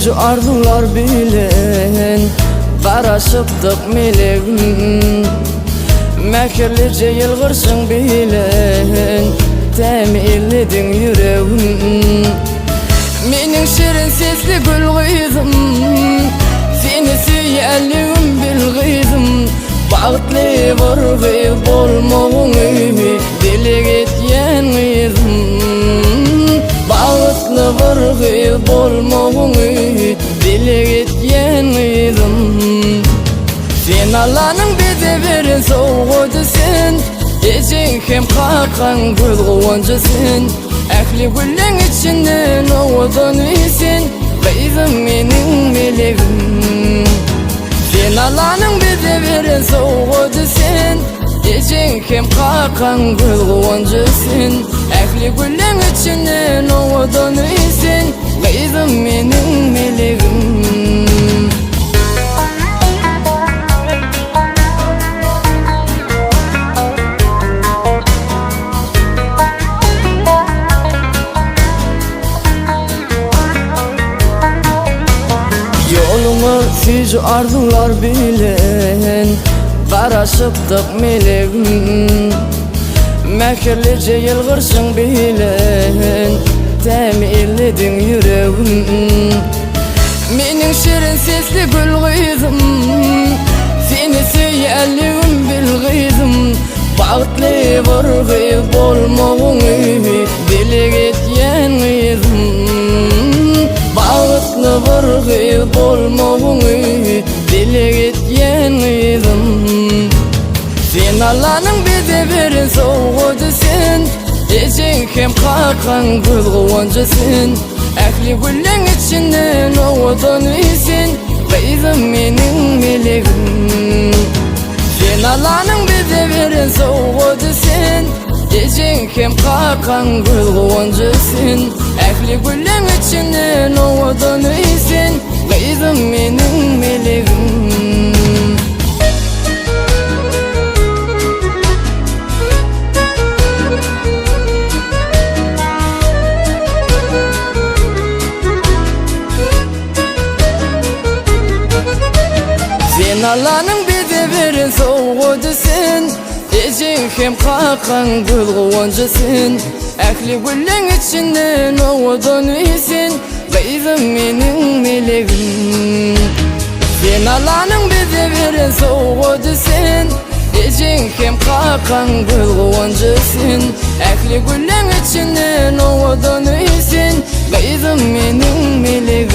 nice arzular bilen Qarashıptık meleğim Mekirlice yılgırsın bilen Temilledin yüreğim Menin şirin sesli gül kızım Seni süyelliğim bil kızım Bağıtlı bir kız bolmağın Dilek etyen kızım Bağıtlı bir kız bolmağın Dilek etyen kızım Sen Allah'ın bize verin soğudusun Ecin hem kakan göz kovancısın Ehli güllen içinden oğudun isin Kızım menin meleğim Sen Allah'ın bize verin soğudusun Ecin hem kakan göz kovancısın Ehli güllen içinden oğudun isin Kızım menin meleğim Yoluma nice arzular bilen Qarashıptık meleğim Mekirlice yılgırsın bilen Temilledin yüreğim Menin şirin sesli gül kızım Seni süyelliğim bil kızım Bağıtlı bir kız bolmağın Dilek etyen kızım Bağıtlı bir kız bolmağın Dilek etyen kızım Sen Allah'ın bize verin soğudusun Ecin hem kakan göz kovancısın Ehli güllen içinden oğudun isin Kızım menin meleğim Sen Allah'ın bize verin soğudusun Ecin hem kakan göz kovancısın Ehli güllen içinden oğudun isin Kızım menin meleğim Sen Allah'ın bize verin soğudusun Ecin hem kakan göz kovancısın Ehli güllen içinden oğudun isin Kızım menin meleğim Sen Allah'ın bize verin soğudusun Ecin hem kakan göz kovancısın Ehli güllen içinden oğudun isin Kızım menin meleğim